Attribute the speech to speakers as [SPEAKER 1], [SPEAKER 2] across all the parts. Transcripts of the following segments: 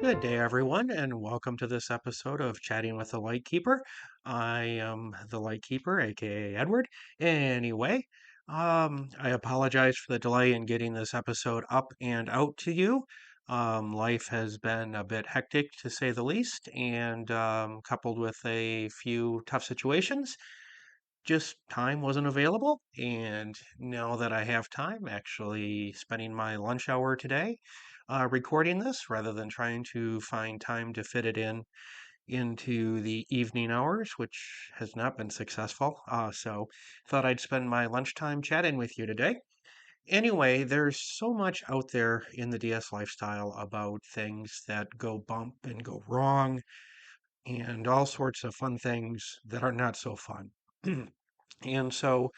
[SPEAKER 1] Good day, everyone, and welcome to this episode of Chatting with the Lightkeeper. I am the Lightkeeper, aka Edward. Anyway, I apologize for the delay in getting this episode up and out to you. Life has been a bit hectic, to say the least, and coupled with a few tough situations, just time wasn't available. And now that I have time, actually spending my lunch hour today recording this rather than trying to find time to fit it in into the evening hours, which has not been successful. So thought I'd spend my lunchtime chatting with you today. Anyway, there's so much out there in the DS lifestyle about things that go bump and go wrong and all sorts of fun things that are not so fun. And so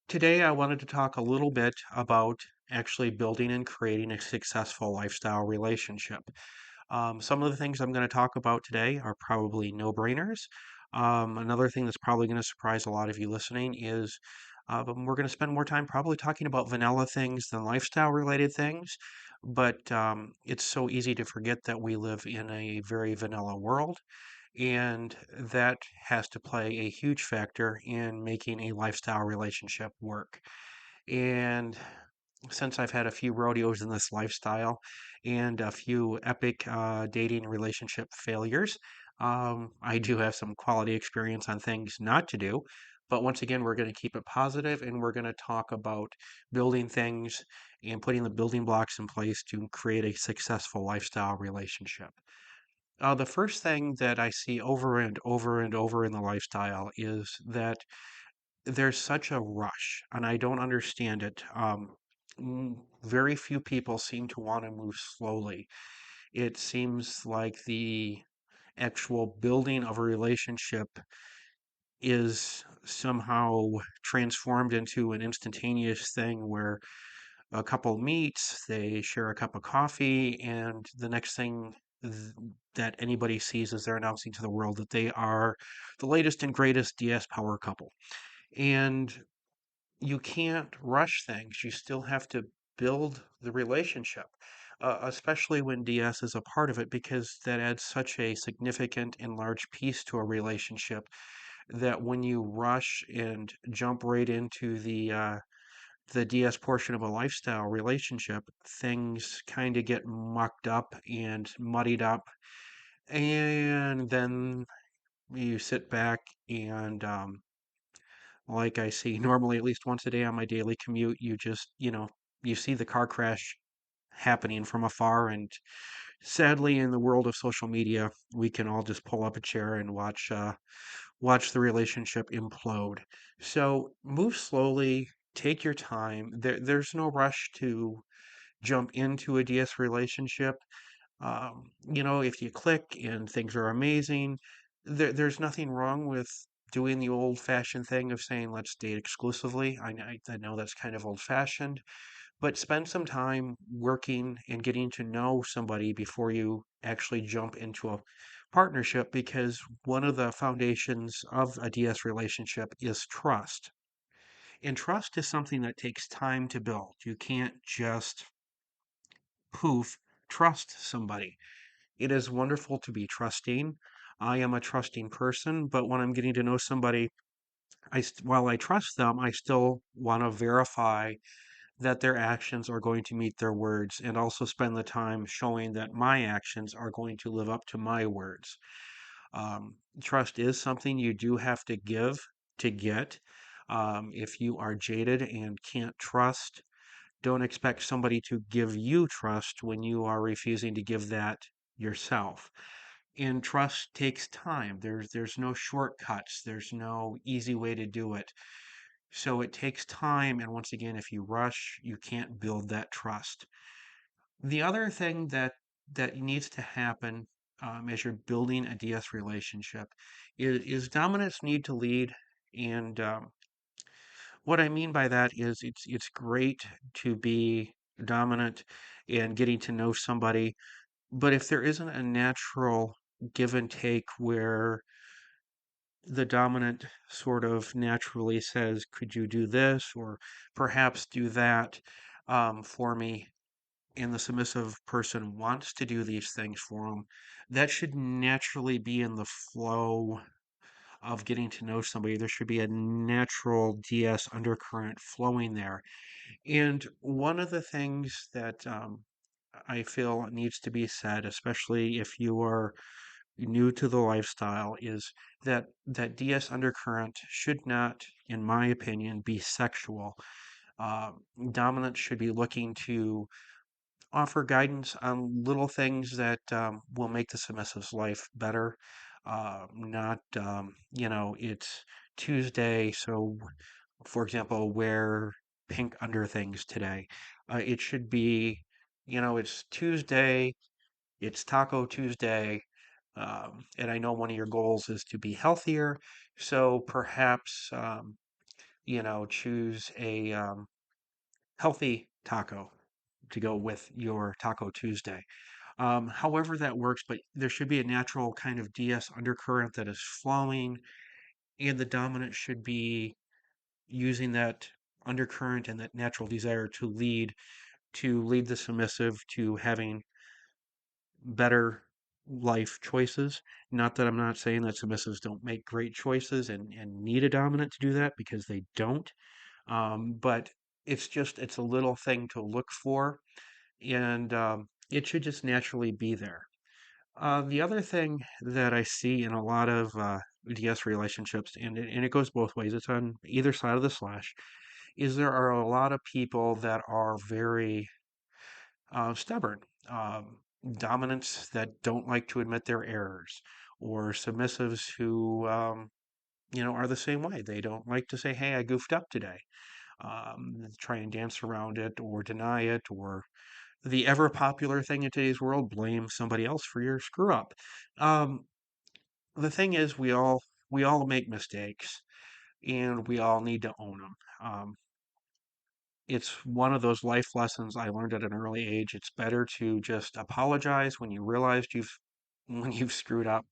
[SPEAKER 1] today I wanted to talk a little bit about actually building and creating a successful lifestyle relationship. Some of the things I'm going to talk about today are probably no-brainers. Another thing that's probably going to surprise a lot of you listening is we're going to spend more time probably talking about vanilla things than lifestyle-related things. But it's so easy to forget that we live in a very vanilla world, and that has to play a huge factor in making a lifestyle relationship work. And since I've had a few rodeos in this lifestyle and a few epic dating relationship failures, I do have some quality experience on things not to do. But once again, we're going to keep it positive and we're going to talk about building things and putting the building blocks in place to create a successful lifestyle relationship. The first thing that I see over and over and over in the lifestyle is that there's such a rush, and I don't understand it. Very few people seem to want to move slowly. It seems like the actual building of a relationship is somehow transformed into an instantaneous thing where a couple meets, they share a cup of coffee, and the next thing th- that anybody sees is they're announcing to the world that they are the latest and greatest DS power couple. And you can't rush things. You still have to build the relationship, especially when DS is a part of it, because that adds such a significant and large piece to a relationship that when you rush and jump right into the DS portion of a lifestyle relationship, things kind of get mucked up and muddied up, and then you sit back and like I see normally at least once a day on my daily commute, you just, you see the car crash happening from afar. And sadly, in the world of social media, we can all just pull up a chair and watch the relationship implode. So move slowly, take your time. There's no rush to jump into a DS relationship. If you click and things are amazing, there's nothing wrong with doing the old-fashioned thing of saying, let's date exclusively. I know that's kind of old-fashioned, but spend some time working and getting to know somebody before you actually jump into a partnership, because one of the foundations of a DS relationship is trust. And trust is something that takes time to build. You can't just poof trust somebody. It is wonderful to be trusting. I am a trusting person, but when I'm getting to know somebody, while I trust them, I still want to verify that their actions are going to meet their words, and also spend the time showing that my actions are going to live up to my words. Trust is something you do have to give to get. If you are jaded and can't trust, don't expect somebody to give you trust when you are refusing to give that yourself. And trust takes time. There's no shortcuts. There's no easy way to do it. So it takes time, and once again, if you rush, you can't build that trust. The other thing that needs to happen as you're building a DS relationship is dominants need to lead. And what I mean by that is it's great to be dominant and getting to know somebody, but if there isn't a natural give and take where the dominant sort of naturally says, could you do this or perhaps do that for me? and the submissive person wants to do these things for them, that should naturally be in the flow of getting to know somebody. There should be a natural DS undercurrent flowing there. And one of the things that I feel needs to be said, especially if you are new to the lifestyle, is that DS undercurrent should not, in my opinion, be sexual. Uh, Dominant should be looking to offer guidance on little things that will make the submissive's life better. Not, it's Tuesday, so for example, wear pink underthings today. It should be, it's Tuesday, it's Taco Tuesday, and I know one of your goals is to be healthier, so perhaps, choose a healthy taco to go with your Taco Tuesday. However that works, but there should be a natural kind of DS undercurrent that is flowing, and the dominant should be using that undercurrent and that natural desire to lead the submissive to having better life choices. Not that I'm not saying that submissives don't make great choices and need a dominant to do that, because they don't. But it's a little thing to look for, and it should just naturally be there. The other thing that I see in a lot of DS relationships, and it goes both ways, it's on either side of the slash, is there are a lot of people that are very stubborn, dominants that don't like to admit their errors, or submissives who, are the same way. They don't like to say, "Hey, I goofed up today." Try and dance around it or deny it, or the ever popular thing in today's world, blame somebody else for your screw up. Um, the thing is, we all make mistakes, and we all need to own them. It's one of those life lessons I learned at an early age. It's better to just apologize when you realized when you've screwed up,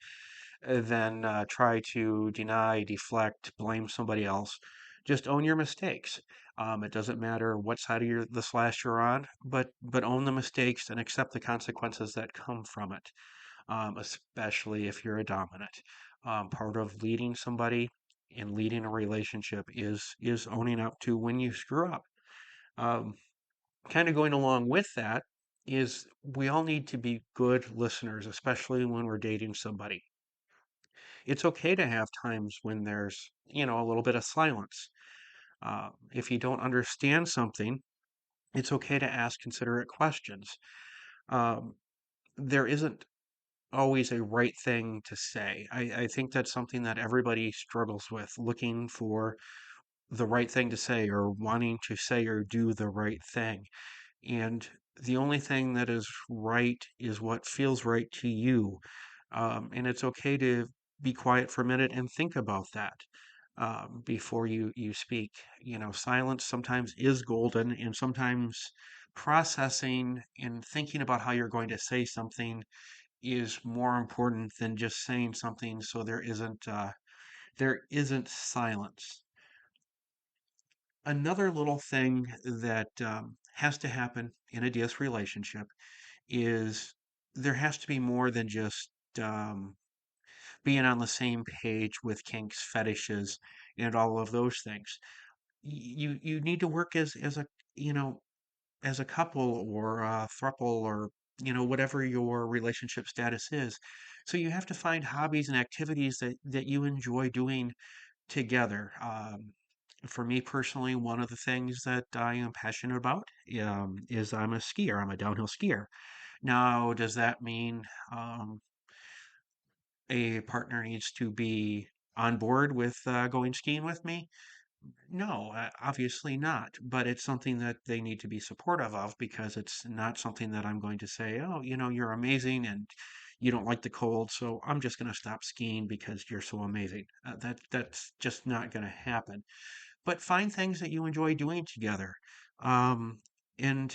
[SPEAKER 1] than try to deny, deflect, blame somebody else. Just own your mistakes. It doesn't matter what side of the slash you're on, but own the mistakes and accept the consequences that come from it. Especially if you're a dominant. Part of leading somebody and leading a relationship is owning up to when you screw up. Um, Kind of going along with that is we all need to be good listeners, especially when we're dating somebody. It's okay to have times when there's, a little bit of silence. If you don't understand something, it's okay to ask considerate questions. Um, there isn't always a right thing to say. I think that's something that everybody struggles with, looking for the right thing to say, or wanting to say or do the right thing. And the only thing that is right is what feels right to you. And it's okay to be quiet for a minute and think about that before you speak. Silence sometimes is golden, and sometimes processing and thinking about how you're going to say something is more important than just saying something, so there isn't silence. Another little thing that has to happen in a DS relationship is there has to be more than just being on the same page with kinks, fetishes, and all of those things. You need to work as a you know as a couple, or a throuple, or whatever your relationship status is. So you have to find hobbies and activities that you enjoy doing together. For me personally, one of the things that I am passionate about is I'm a skier. I'm a downhill skier. Now, does that mean um, a partner needs to be on board with going skiing with me? No, obviously not. But it's something that they need to be supportive of, because it's not something that I'm going to say, oh, you're amazing and you don't like the cold, so I'm just going to stop skiing because you're so amazing. That's just not going to happen. But find things that you enjoy doing together. Um, and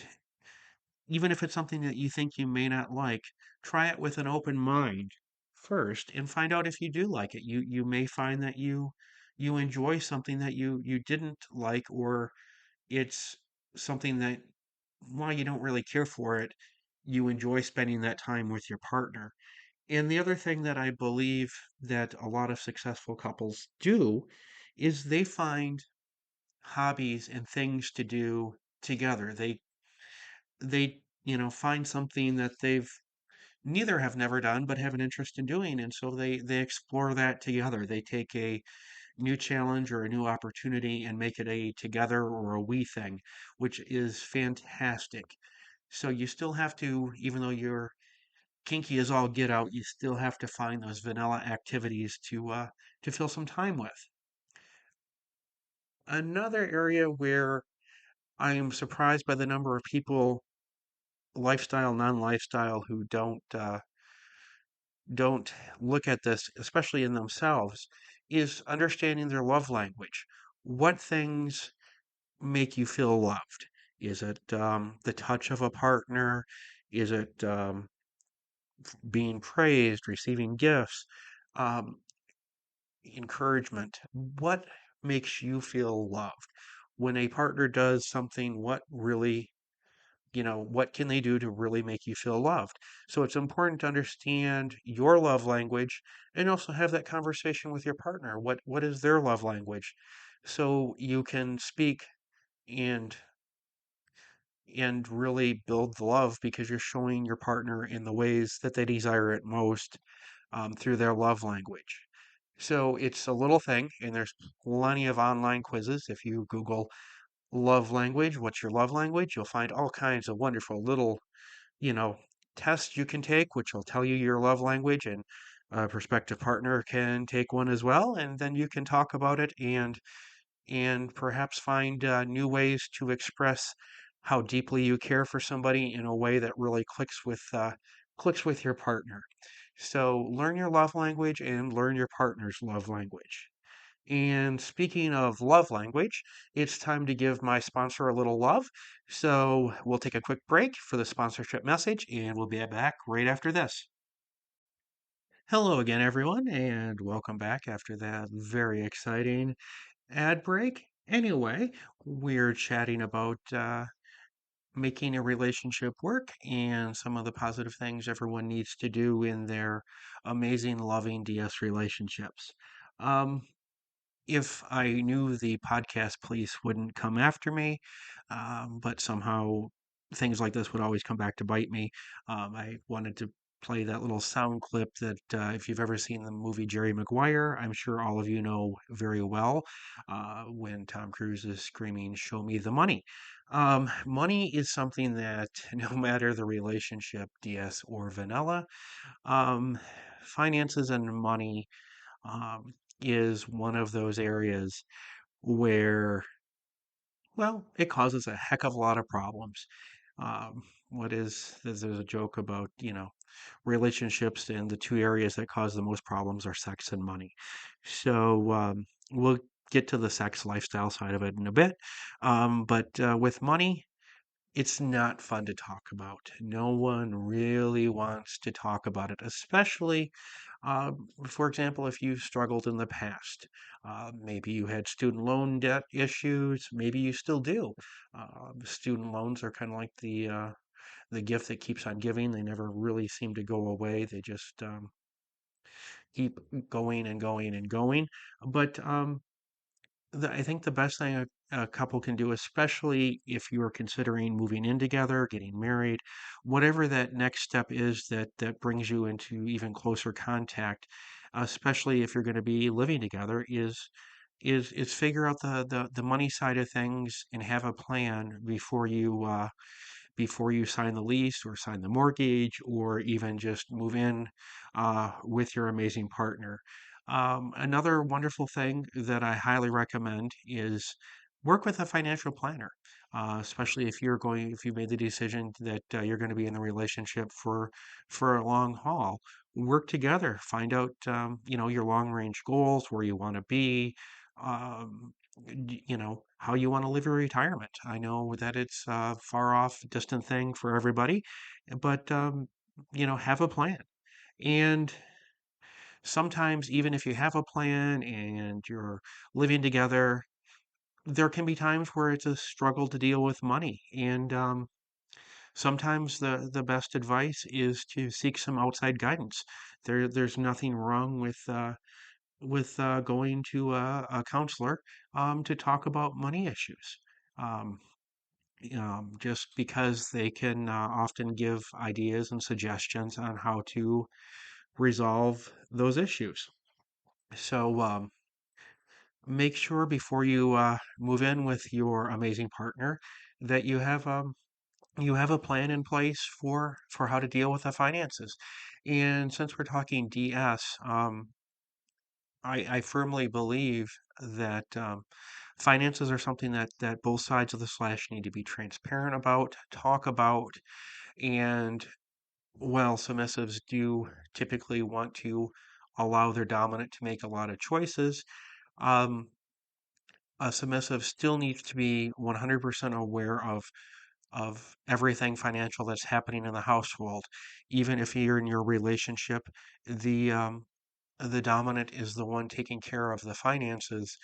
[SPEAKER 1] even if it's something that you think you may not like, try it with an open mind first and find out if you do like it. You may find that you enjoy something that you didn't like, or it's something that while you don't really care for it, you enjoy spending that time with your partner. And the other thing that I believe that a lot of successful couples do is they find hobbies and things to do together. They find something that they've neither have never done but have an interest in doing, and so they explore that together. They take a new challenge or a new opportunity and make it a together or a we thing, which is fantastic. So you still have to, even though you're kinky as all get out, you still have to find those vanilla activities to fill some time with. Another area where I am surprised by the number of people, lifestyle, non-lifestyle, who don't look at this, especially in themselves, is understanding their love language. What things make you feel loved? Is it the touch of a partner? Is it being praised, receiving gifts, um, encouragement? What makes you feel loved? When a partner does something, what can they do to really make you feel loved? So it's important to understand your love language and also have that conversation with your partner. What is their love language? So you can speak and really build the love because you're showing your partner in the ways that they desire it most through their love language. So it's a little thing, and there's plenty of online quizzes. If you Google love language, what's your love language, you'll find all kinds of wonderful little, you know, tests you can take, which will tell you your love language, and a prospective partner can take one as well, and then you can talk about it and perhaps find new ways to express how deeply you care for somebody in a way that really clicks with your partner. So learn your love language and learn your partner's love language. And speaking of love language, it's time to give my sponsor a little love. So we'll take a quick break for the sponsorship message, and we'll be back right after this. Hello again, everyone, and welcome back after that very exciting ad break. Anyway, we're chatting about making a relationship work and some of the positive things everyone needs to do in their amazing, loving DS relationships. Um, if I knew the podcast police wouldn't come after me, but somehow things like this would always come back to bite me, I wanted to play that little sound clip that if you've ever seen the movie Jerry Maguire, I'm sure all of you know very well when Tom Cruise is screaming, "Show me the money." Money is something that no matter the relationship, DS or vanilla, um, finances and money is one of those areas where, well, it causes a heck of a lot of problems. There's a joke about, relationships, and the two areas that cause the most problems are sex and money. So we'll get to the sex lifestyle side of it in a bit. But with money, it's not fun to talk about. No one really wants to talk about it, especially, for example, if you struggled in the past. Maybe you had student loan debt issues. Maybe you still do. Student loans are kind of like the gift that keeps on giving. They never really seem to go away. They just keep going and going and going. But I think the best thing a couple can do, especially if you are considering moving in together, getting married, whatever that next step is that brings you into even closer contact, especially if you're going to be living together, is figure out the money side of things and have a plan before you sign the lease or sign the mortgage or even just move in with your amazing partner. Another wonderful thing that I highly recommend is work with a financial planner, especially if you made the decision that you're going to be in the relationship for a long haul. Work together, find out your long range goals, where you want to be. Um, how you want to live your retirement. I know that it's a far off, distant thing for everybody, but have a plan. And sometimes, even if you have a plan and you're living together, there can be times where it's a struggle to deal with money. And Sometimes the best advice is to seek some outside guidance. There's nothing wrong with going to a counselor to talk about money issues. Um, just because they can often give ideas and suggestions on how to resolve those issues. So make sure before you move in with your amazing partner that you have a plan in place for how to deal with the finances. And since we're talking DS, I firmly believe that finances are something that both sides of the slash need to be transparent about, talk about, and while submissives do typically want to allow their dominant to make a lot of choices, um, a submissive still needs to be 100% aware of everything financial that's happening in the household. Even if you're in your relationship, the dominant is the one taking care of the finances.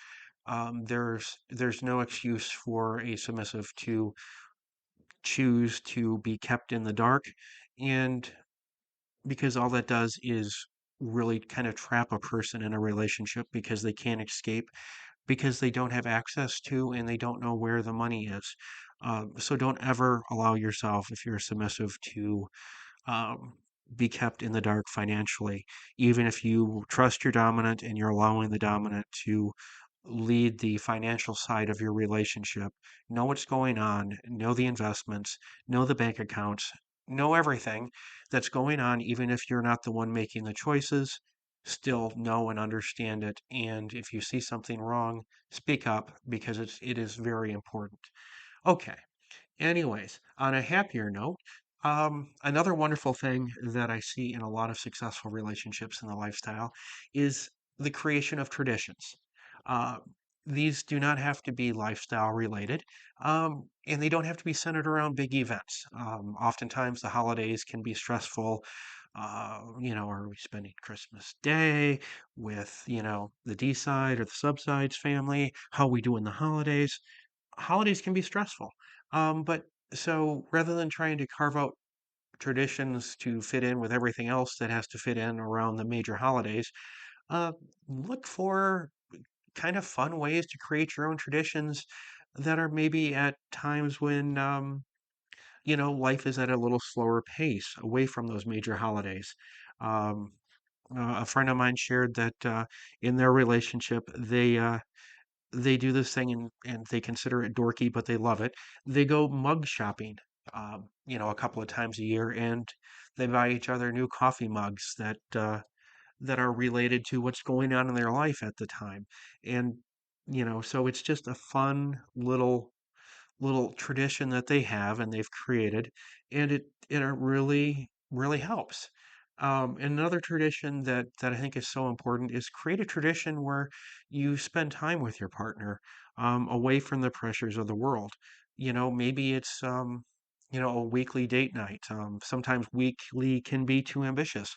[SPEAKER 1] There's no excuse for a submissive to choose to be kept in the dark, and because all that does is really kind of trap a person in a relationship because they can't escape because they don't have access to and they don't know where the money is. So don't ever allow yourself, if you're submissive, to um, be kept in the dark financially. Even if you trust your dominant and you're allowing the dominant to lead the financial side of your relationship, know what's going on, know the investments, know the bank accounts, know everything that's going on, even if you're not the one making the choices. Still know and understand it. And if you see something wrong, speak up because it is very important. Okay. Anyways, on a happier note, another wonderful thing that I see in a lot of successful relationships in the lifestyle is the creation of traditions. Uh, these do not have to be lifestyle related, and they don't have to be centered around big events. Oftentimes, the holidays can be stressful. Are we spending Christmas Day with, the D side or the sub sides family? How we doing the holidays? Holidays can be stressful. But so rather than trying to carve out traditions to fit in with everything else that has to fit in around the major holidays, uh, look for kind of fun ways to create your own traditions that are maybe at times when, life is at a little slower pace away from those major holidays. Um, a friend of mine shared that in their relationship, they do this thing and they consider it dorky, but they love it. They go mug shopping, a couple of times a year, and they buy each other new coffee mugs that are related to what's going on in their life at the time. And, so it's just a fun little tradition that they have and they've created, and it really helps. Another tradition that I think is so important is create a tradition where you spend time with your partner, away from the pressures of the world. Maybe it's a weekly date night. Sometimes weekly can be too ambitious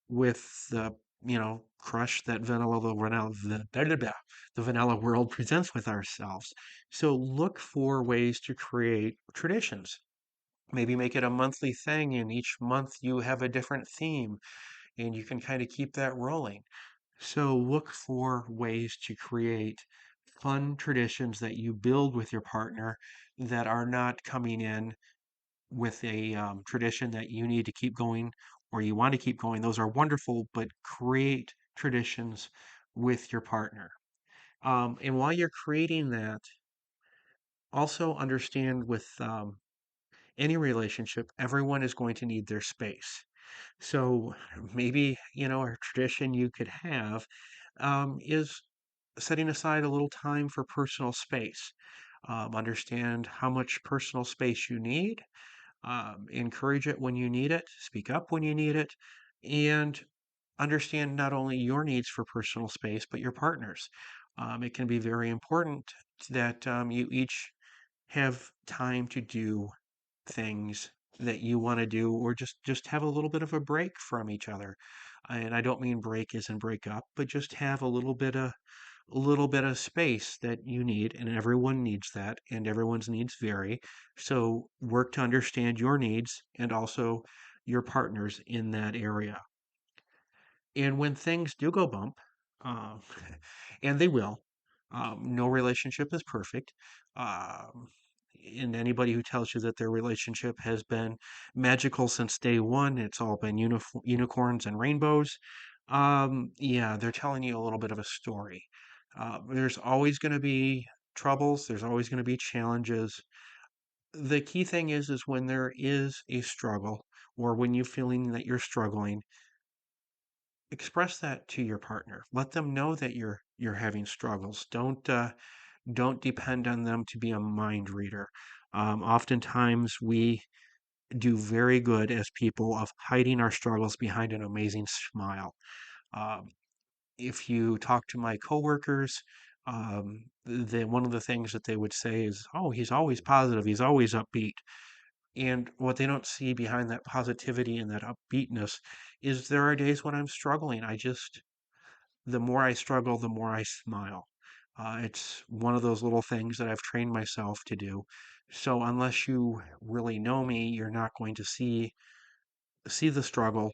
[SPEAKER 1] with the crush that the vanilla world presents with ourselves. So look for ways to create traditions. Maybe make it a monthly thing, and each month you have a different theme, and you can kind of keep that rolling. So look for ways to create fun traditions that you build with your partner that are not coming in with a tradition that you need to keep going or you want to keep going. Those are wonderful, but create traditions with your partner. And while you're creating that, also understand with any relationship, everyone is going to need their space. So maybe, a tradition you could have is setting aside a little time for personal space. Understand how much personal space you need, encourage it when you need it, speak up when you need it, and understand not only your needs for personal space, but your partner's. It can be very important that you each have time to do things that you want to do, or just have a little bit of a break from each other. And I don't mean break as in break up, but just have little bit of space that you need, and everyone needs that, and everyone's needs vary. So work to understand your needs and also your partners in that area. And when things do go bump, um, and they will, no relationship is perfect. Um, and anybody who tells you that their relationship has been magical since day one, it's all been unicorns and rainbows. Yeah, they're telling you a little bit of a story. There's always going to be troubles. There's always going to be challenges. The key thing is when there is a struggle, or when you're feeling that you're struggling, express that to your partner. Let them know that you're having struggles. Don't depend on them to be a mind reader. Oftentimes we do very good as people of hiding our struggles behind an amazing smile. Um, if you talk to my coworkers, one of the things that they would say is, "Oh, he's always positive. He's always upbeat." And what they don't see behind that positivity and that upbeatness is there are days when I'm struggling. The more I struggle, the more I smile. It's one of those little things that I've trained myself to do. So unless you really know me, you're not going to see the struggle.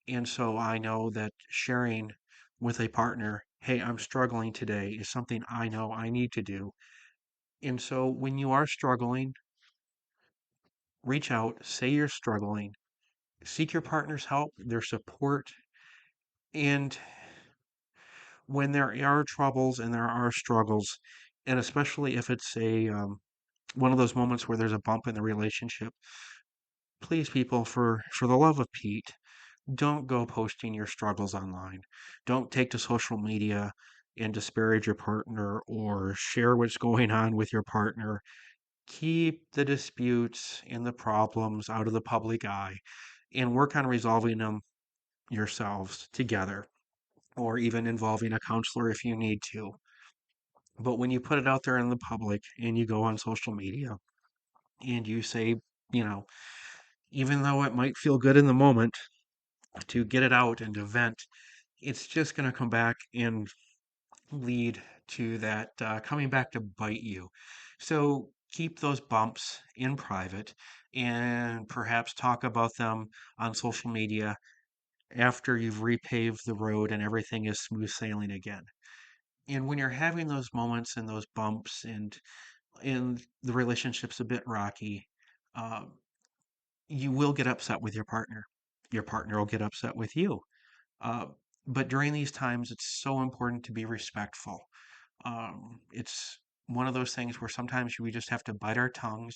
[SPEAKER 1] And so I know that sharing with a partner, hey, I'm struggling today, is something I know I need to do. And so when you are struggling, reach out, say you're struggling, seek your partner's help, their support, and when there are troubles and there are struggles, and especially if it's a one of those moments where there's a bump in the relationship, please, people, for the love of Pete, don't go posting your struggles online. Don't take to social media and disparage your partner or share what's going on with your partner. Keep the disputes and the problems out of the public eye and work on resolving them yourselves together, or even involving a counselor if you need to. But when you put it out there in the public and you go on social media and you say, you know, even though it might feel good in the moment to get it out and to vent, it's just going to come back and lead to that coming back to bite you. So keep those bumps in private and perhaps talk about them on social media after you've repaved the road and everything is smooth sailing again. And when you're having those moments and those bumps and the relationship's a bit rocky, um, you will get upset with your partner. Your partner will get upset with you. Uh, but during these times, it's so important to be respectful. It's one of those things where sometimes we just have to bite our tongues,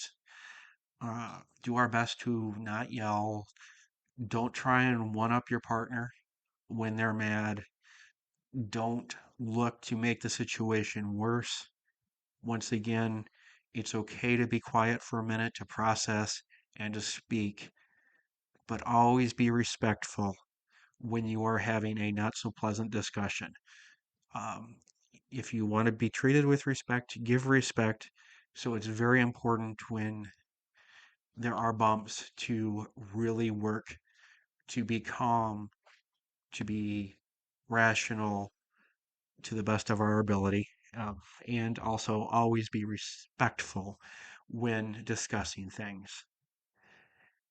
[SPEAKER 1] do our best to not yell. Don't try and one up your partner when they're mad. Don't look to make the situation worse. Once again, it's okay to be quiet for a minute to process and to speak, but always be respectful when you are having a not so pleasant discussion. Um, if you want to be treated with respect, give respect. So it's very important when there are bumps to really work to be calm, to be rational to the best of our ability, um, and also always be respectful when discussing things.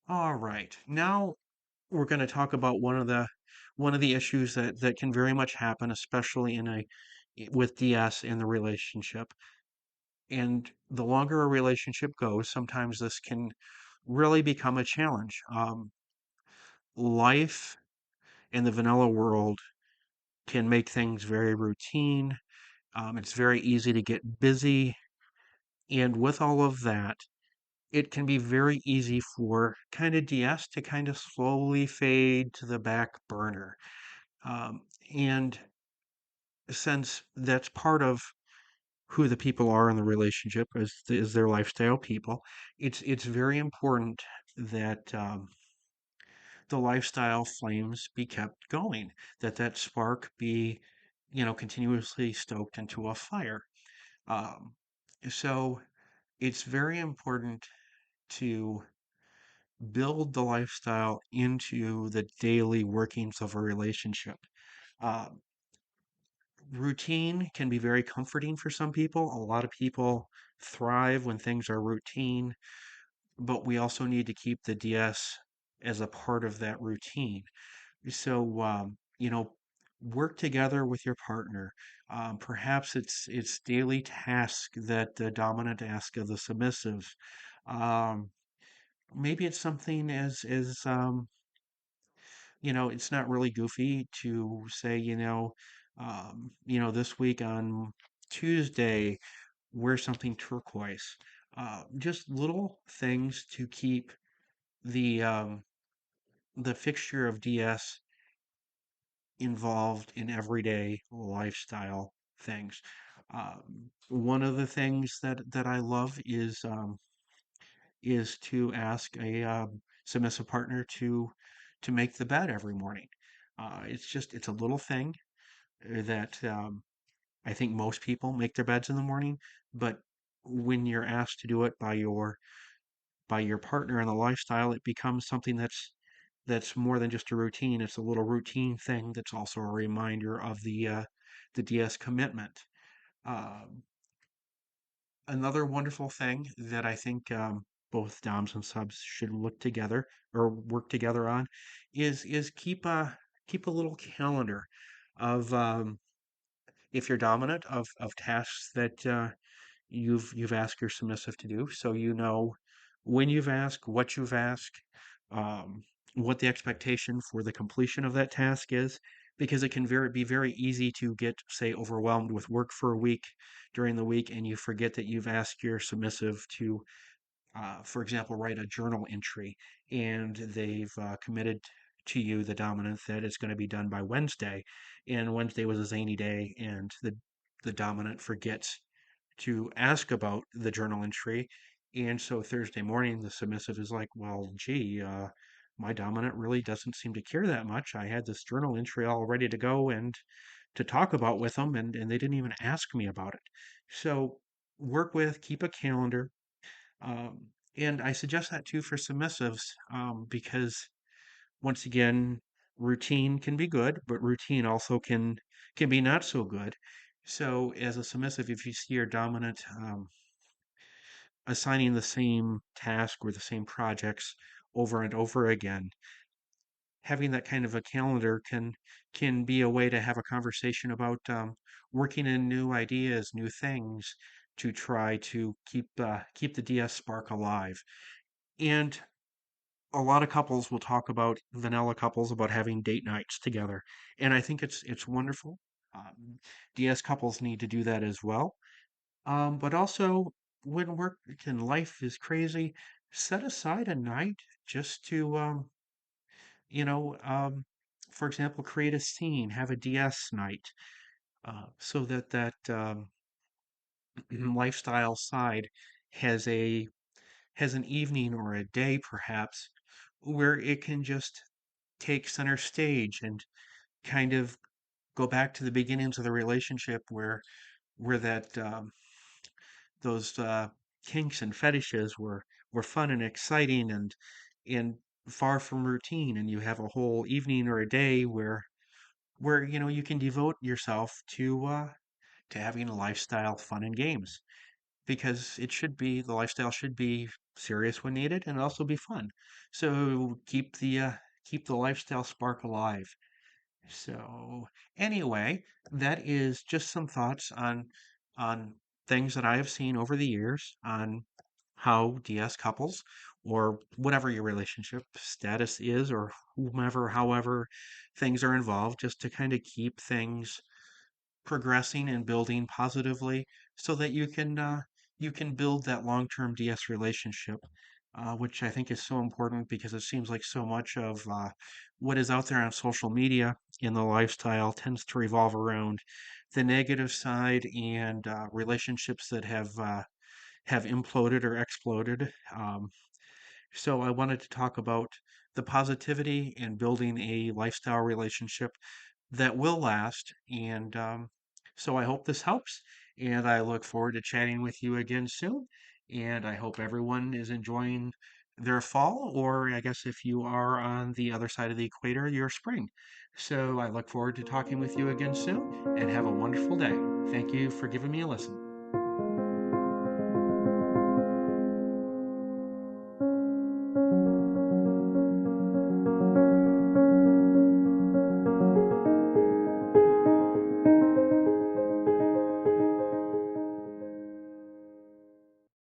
[SPEAKER 1] All right, now we're going to talk about one of the issues that can very much happen, especially in a with DS in the relationship. And the longer a relationship goes, sometimes this can really become a challenge. Life in the vanilla world can make things very routine. It's very easy to get busy. And with all of that, it can be very easy for kind of DS to kind of slowly fade to the back burner. Um, and since that's part of who the people are in the relationship is their lifestyle people, it's very important that the lifestyle flames be kept going, that spark be, continuously stoked into a fire. Um, so it's very important to build the lifestyle into the daily workings of a relationship. Um, Routine can be very comforting for some people. A lot of people thrive when things are routine, but we also need to keep the DS as a part of that routine. So, work together with your partner. Perhaps it's daily task that the dominant ask of the submissive. Um, Maybe it's something as it's not really goofy to say, this week on Tuesday, wear something turquoise. Just little things to keep the the fixture of DS involved in everyday lifestyle things. One of the things that I love is to ask a submissive partner to make the bed every morning. It's a little thing that I think most people make their beds in the morning, but when you're asked to do it by your partner in the lifestyle, it becomes something that's more than just a routine. It's a little routine thing that's also a reminder of the DS commitment. Um, Another wonderful thing that I think both DOMs and subs should look together or work together on is keep a little calendar of if you're dominant of tasks that you've asked your submissive to do, so you know when you've asked, what you've asked, um, what the expectation for the completion of that task is, because it can be very easy to get, say, overwhelmed with work for a week during the week, and you forget that you've asked your submissive to, for example, write a journal entry, and they've committed to you, the dominant, that it's going to be done by Wednesday, and Wednesday was a zany day, and the dominant forgets to ask about the journal entry. And so Thursday morning, the submissive is like, well, gee, my dominant really doesn't seem to care that much. I had this journal entry all ready to go and to talk about with them, and they didn't even ask me about it. So keep a calendar. And I suggest that too for submissives, because once again, routine can be good, but routine also can be not so good. So, as a submissive, if you see your dominant assigning the same task or the same projects over and over again, having that kind of a calendar can be a way to have a conversation about working in new ideas, new things to try to keep the DS spark alive. And a lot of couples will talk about vanilla couples about having date nights together, and I think it's wonderful. Um, DS couples need to do that as well. But also, when work and life is crazy, set aside a night just to, you know, um, for example, create a scene, have a DS night, so that lifestyle side has a has an evening or a day perhaps where it can just take center stage and kind of go back to the beginnings of the relationship where that those kinks and fetishes were fun and exciting and far from routine, and you have a whole evening or a day where you can devote yourself to having a lifestyle fun and games, because the lifestyle should be serious when needed and also be fun. So keep the lifestyle spark alive. So anyway, that is just some thoughts on things that I have seen over the years on how DS couples or whatever your relationship status is, or whomever, however things are involved, just to kind of keep things progressing and building positively so that you can build that long-term DS relationship, which I think is so important because it seems like so much of what is out there on social media in the lifestyle tends to revolve around the negative side and relationships that have imploded or exploded. So I wanted to talk about the positivity and building a lifestyle relationship that will last. And so I hope this helps. And I look forward to chatting with you again soon. And I hope everyone is enjoying their fall, or I guess if you are on the other side of the equator, your spring. So I look forward to talking with you again soon and have a wonderful day. Thank you for giving me a listen.